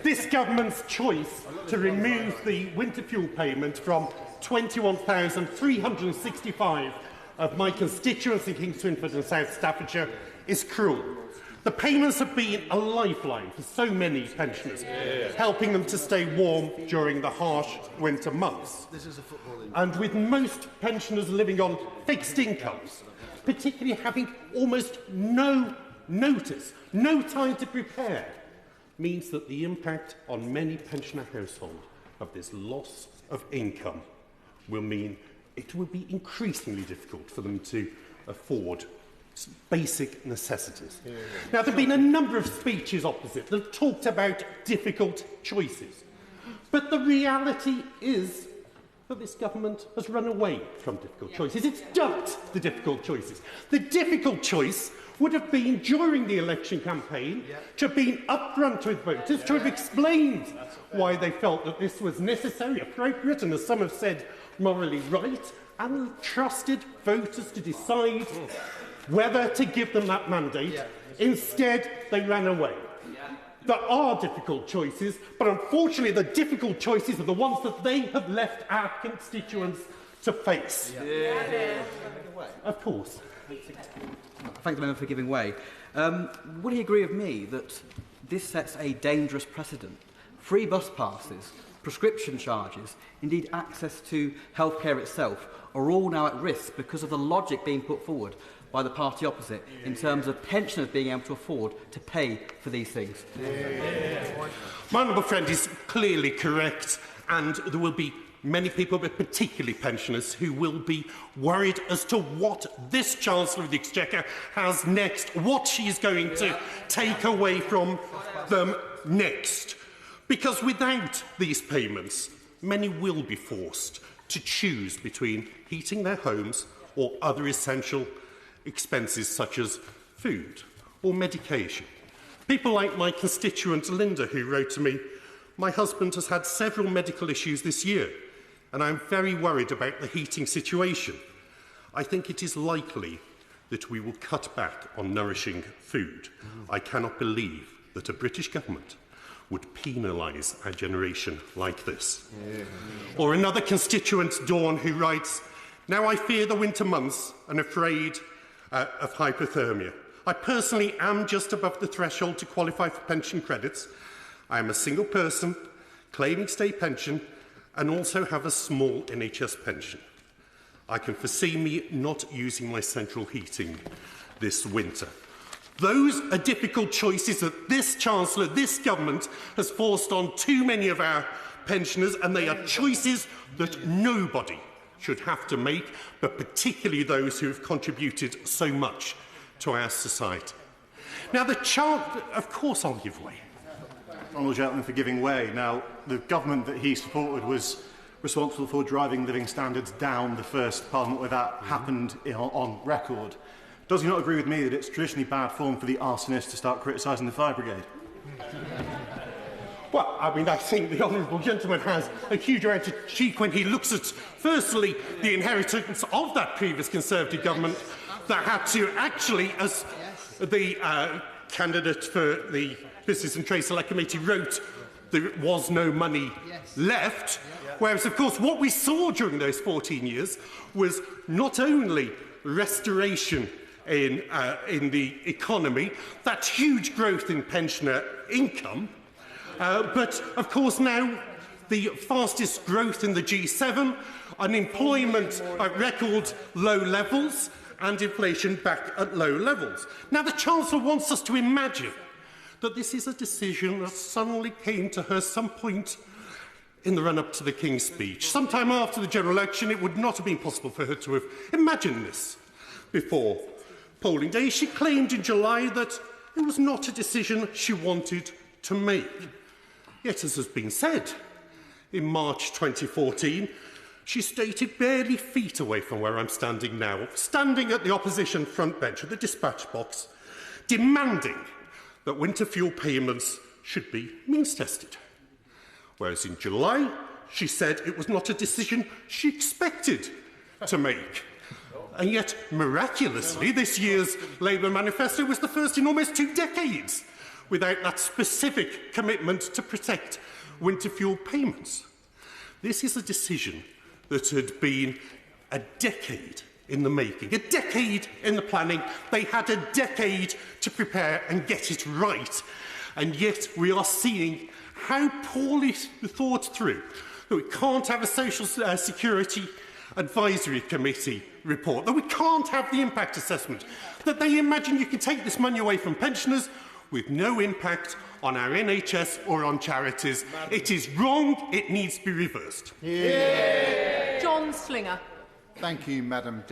This government's choice to remove the winter fuel payment from 21,365 of my constituents in Kingswinford and South Staffordshire is cruel. The payments have been a lifeline for so many pensioners, helping them to stay warm during the harsh winter months. And with most pensioners living on fixed incomes, particularly having almost no notice, no time to prepare, means that the impact on many pensioner households of this loss of income will mean it will be increasingly difficult for them to afford basic necessities. Now, there have been a number of speeches opposite that have talked about difficult choices. But the reality is that this government has run away from difficult choices. It's ducked the difficult choices. The difficult choice would have been, during the election campaign, to have been upfront with voters, to have explained why they felt that this was necessary, appropriate, and, as some have said, morally right, and trusted voters to decide whether to give them that mandate. Instead, they ran away. There are difficult choices, but unfortunately the difficult choices are the ones that they have left our constituents to face. Of course. Thank the member for giving way. Would he agree with me that this sets a dangerous precedent? Free bus passes, prescription charges, indeed access to healthcare itself, are all now at risk because of the logic being put forward by the party opposite in terms of pensioners being able to afford to pay for these things. My honourable friend is clearly correct, and there will be many people, but particularly pensioners, who will be worried as to what this Chancellor of the Exchequer has next, what she is going to take away from them next. Because without these payments, many will be forced to choose between heating their homes or other essential expenses such as food or medication. People like my constituent Linda, who wrote to me, "My husband has had several medical issues this year, and I'm very worried about the heating situation. I think it is likely that we will cut back on nourishing food. I cannot believe that a British government would penalise our generation like this." Or another constituent, Dawn, who writes, "Now I fear the winter months and afraid of hypothermia. I personally am just above the threshold to qualify for pension credits. I am a single person, claiming state pension, and also have a small NHS pension. I can foresee me not using my central heating this winter." Those are difficult choices that this Chancellor, this government, has forced on too many of our pensioners, and they are choices that nobody should have to make, but particularly those who have contributed so much to our society. Now, of course I'll give way. Honourable gentleman for giving way. Now, the government that he supported was responsible for driving living standards down the first Parliament where that happened on record. Does he not agree with me that it's traditionally bad form for the arsonist to start criticising the fire brigade? Well, I mean, I think the honourable gentleman has a huge amount of cheek when he looks at, firstly, the inheritance of that previous Conservative government that had to actually, as the candidate for the Business and Trade Select Committee wrote, there was no money left. Whereas, of course, what we saw during those 14 years was not only restoration in the economy, that huge growth in pensioner income, but, of course, now the fastest growth in the G7, unemployment at record low levels, and inflation back at low levels. Now, the Chancellor wants us to imagine that this is a decision that suddenly came to her some point in the run-up to the King's speech. Sometime after the general election, it would not have been possible for her to have imagined this before polling day. She claimed in July that it was not a decision she wanted to make. Yet, as has been said, in March 2014, she stated barely feet away from where I'm standing now, standing at the opposition front bench at the dispatch box, demanding that winter fuel payments should be means-tested. Whereas in July, she said it was not a decision she expected to make. And yet, miraculously, this year's Labour manifesto was the first in almost 2 decades without that specific commitment to protect winter fuel payments. This is a decision that had been a decade in the making, a decade in the planning. They had a decade to prepare and get it right. And yet we are seeing how poorly thought through that we can't have a Social Security Advisory Committee report, that we can't have the impact assessment, that they imagine you can take this money away from pensioners with no impact on our NHS or on charities. It is wrong. It needs to be reversed. Yeah. John Slinger. Thank you, Madam